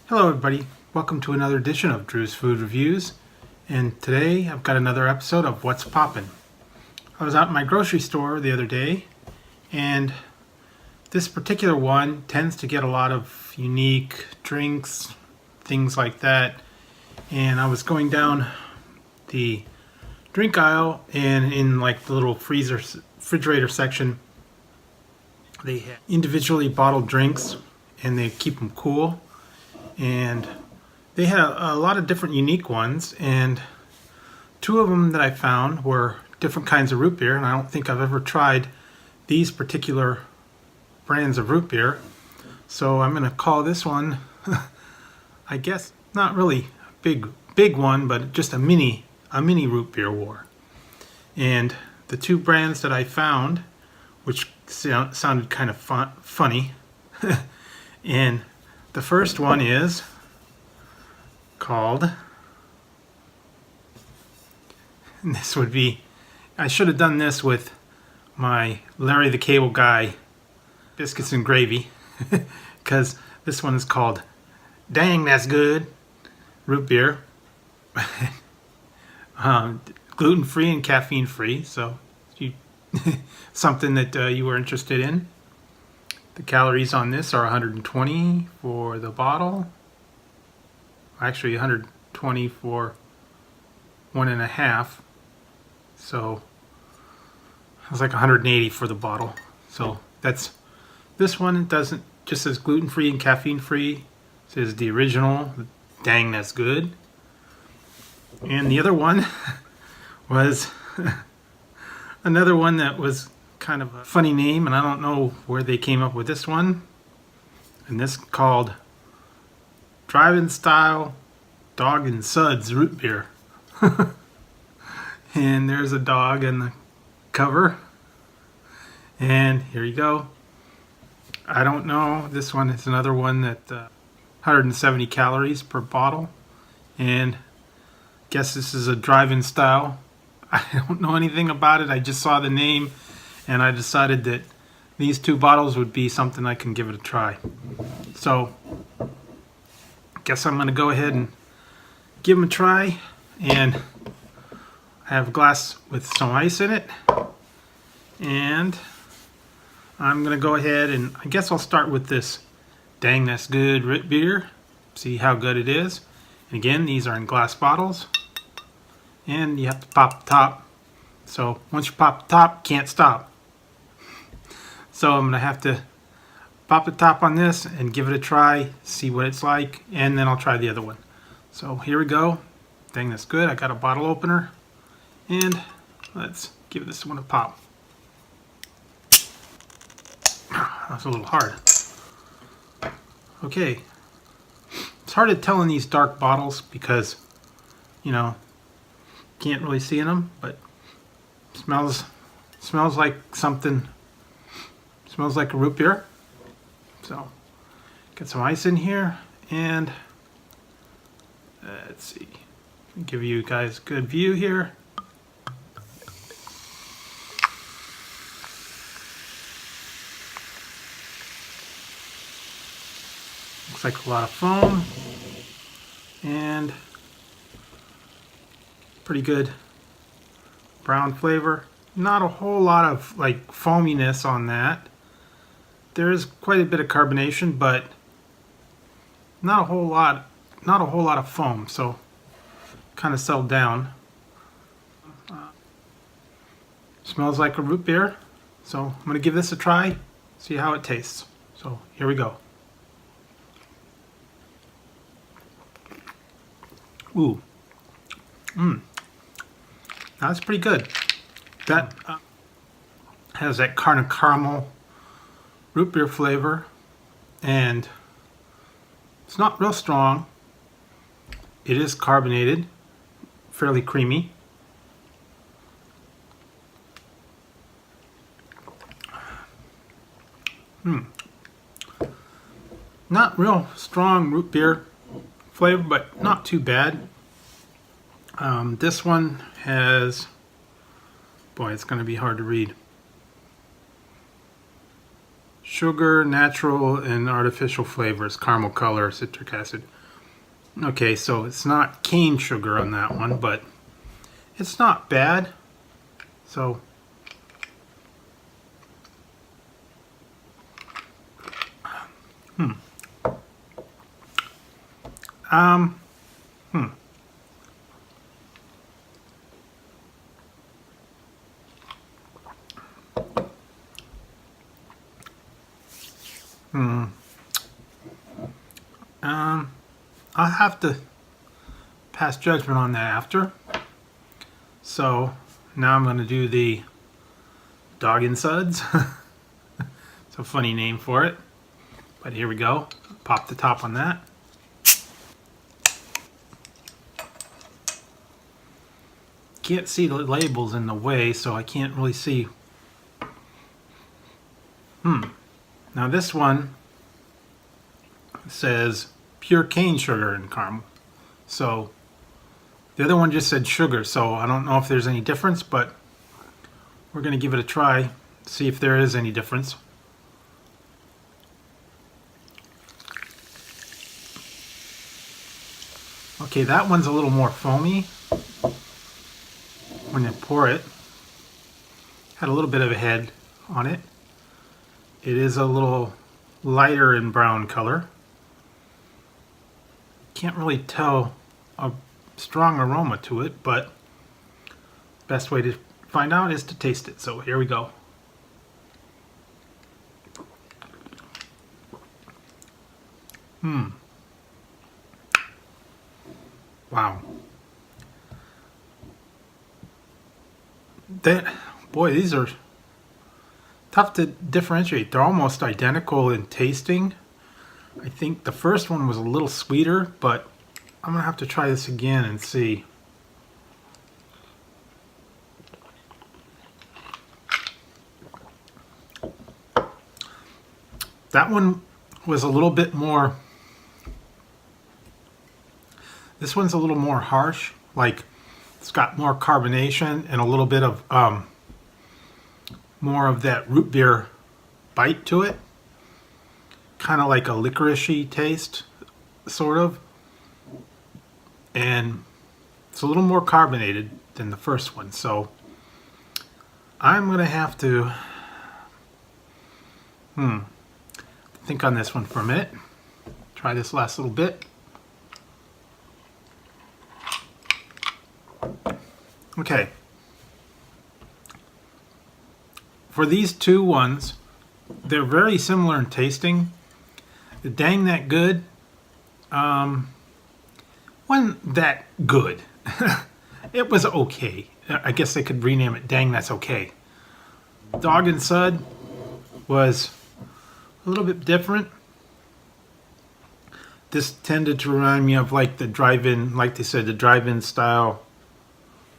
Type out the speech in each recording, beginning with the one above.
Hello everybody, welcome to another edition of Drew's Food Reviews, and today I've got another episode of What's Poppin'. I was out in my grocery store the other day, and this particular one tends to get a lot of unique drinks, things like that, and I was going down the drink aisle, and in like the little refrigerator section, they have individually bottled drinks, and they keep them cool. And they had a lot of different unique ones, and two of them that I found were different kinds of root beer, and I don't think I've ever tried these particular brands of root beer. So I'm going to call this one, I guess, not really a big one, but just a mini root beer war. And the two brands that I found, which sounded kind of funny, and the first one is called, and this would be, I should have done this with my Larry the Cable Guy biscuits and gravy, because this one is called Dang That's Good root beer. Gluten-free and caffeine-free, so something that you were interested in. The calories on this are 120 for the bottle. Actually 120 for 1.5. So it was like 180 for the bottle. So that's this one. It doesn't just says gluten-free and caffeine-free. It says the original. Dang, that's good. And the other one was another one that was kind of a funny name, and I don't know where they came up with this one. And this called Drive-In Style Dog and Suds root beer. And there's a dog in the cover. And here you go. I don't know. This one is another one that 170 calories per bottle. And I guess this is a drive-in style. I don't know anything about it. I just saw the name, and I decided that these two bottles would be something I can give it a try. So, I guess I'm going to go ahead and give them a try. And I have a glass with some ice in it. And I'm going to go ahead and I guess I'll start with this Dang That's Good root beer. See how good it is. And again, these are in glass bottles. And you have to pop the top. So once you pop the top, can't stop. So I'm going to have to pop the top on this and give it a try, see what it's like, and then I'll try the other one. So here we go. Dang, that's good. I got a bottle opener, and let's give this one a pop. That's a little hard. Okay. It's hard to tell in these dark bottles because, you know, can't really see in them, but smells like something. Smells like a root beer. So get some ice in here, and let's see, give you guys a good view here. Looks like a lot of foam and pretty good brown flavor. Not a whole lot of like foaminess on that. There is quite a bit of carbonation, but not a whole lot of foam, so kind of settled down. Smells like a root beer, so I'm going to give this a try, see how it tastes. So here we go. Ooh. That's pretty good. That has that caramel root beer flavor, and it's not real strong. It is carbonated, fairly creamy. Not real strong root beer flavor, but not too bad. This one has, boy, it's going to be hard to read. sugar, natural, and artificial flavors, caramel color, citric acid. Okay, so it's not cane sugar on that one, but it's not bad. So hmm. I'll have to pass judgment on that after. So now I'm going to do the Dog and Suds. It's a funny name for it, but here we go. Pop the top on that. Can't see the labels in the way, so I can't really see. Now this one says pure cane sugar and caramel. So the other one just said sugar, so I don't know if there's any difference, but we're going to give it a try, see if there is any difference. Okay, that one's a little more foamy when you pour it. Had a little bit of a head on it. It is a little lighter in brown color. Can't really tell a strong aroma to it, but best way to find out is to taste it. So here we go. Wow. Boy, these are tough to differentiate. They're almost identical in tasting. I think the first one was a little sweeter, but I'm gonna have to try this again and see. That one was a little bit more, this one's a little more harsh, like it's got more carbonation and a little bit of more of that root beer bite to it. Kind of like a licoricey taste, sort of. And it's a little more carbonated than the first one. So I'm going to have to think on this one for a minute. Try this last little bit. Okay. For these two ones, they're very similar in tasting. The Dang That Good, wasn't that good. It was okay. I guess they could rename it Dang That's Okay. Dog and Sud was a little bit different. This tended to remind me of like the drive-in, like they said, the drive-in style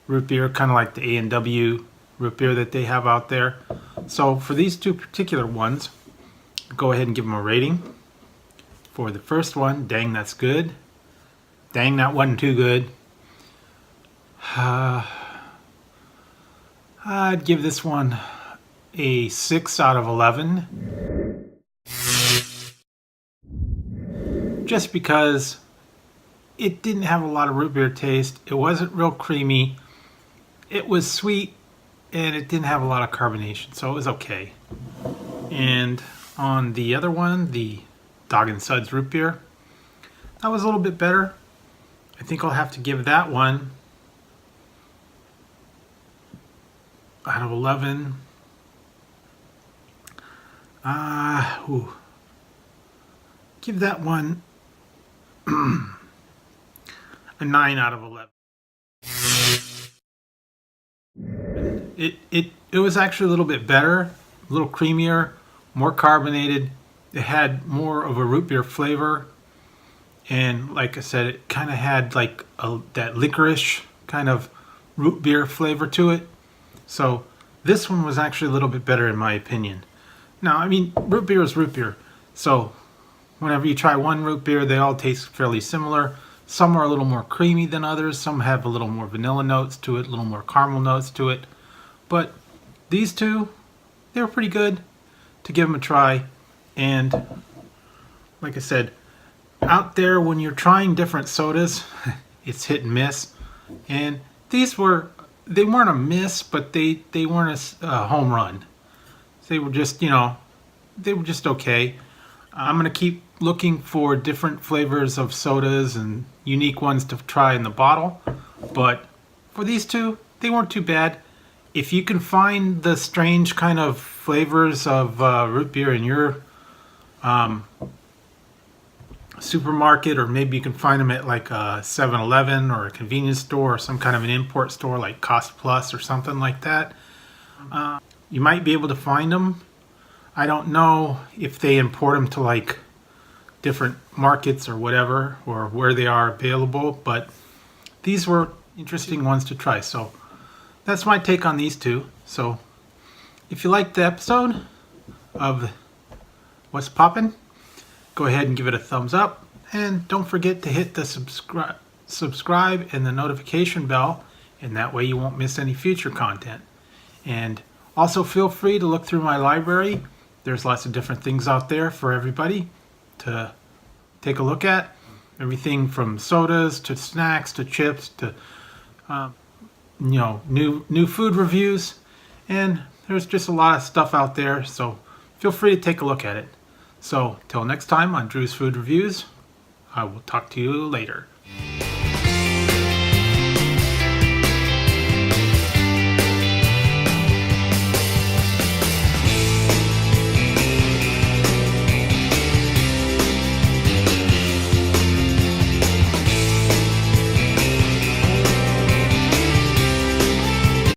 root beer, kind of like the A&W root beer that they have out there. So for these two particular ones, go ahead and give them a rating. For the first one, Dang That's Good. Dang That Wasn't Too Good. I'd give this one a 6 out of 11. Just because it didn't have a lot of root beer taste. It wasn't real creamy. It was sweet and it didn't have a lot of carbonation, so it was okay. And on the other one, the Dog and Suds root beer, that was a little bit better. I think I'll have to give that one out of 11. Give that one a 9 out of 11. It was actually a little bit better, a little creamier, more carbonated. It had more of a root beer flavor, and like I said, it kind of had like that licorice kind of root beer flavor to it. So this one was actually a little bit better in my opinion. Now, I mean, root beer is root beer, so whenever you try one root beer, they all taste fairly similar. Some are a little more creamy than others. Some have a little more vanilla notes to it, a little more caramel notes to it. But these two, they were pretty good to give them a try. And like I said, out there when you're trying different sodas, it's hit and miss. And they weren't a miss, but they weren't a home run. They were just, they were just okay. I'm going to keep looking for different flavors of sodas and unique ones to try in the bottle. But for these two, they weren't too bad. If you can find the strange kind of flavors of root beer in your supermarket, or maybe you can find them at like a 7-Eleven or a convenience store or some kind of an import store like Cost Plus or something like that, you might be able to find them. I don't know if they import them to like different markets or whatever, or where they are available, but these were interesting ones to try. So that's my take on these two. So if you liked the episode of What's Poppin', go ahead and give it a thumbs up, and don't forget to hit the subscribe and the notification bell, and that way you won't miss any future content. And also feel free to look through my library. There's lots of different things out there for everybody to take a look at. Everything from sodas to snacks to chips to new food reviews, and there's just a lot of stuff out there, so feel free to take a look at it. So till next time on Drew's Food Reviews, I will talk to you later.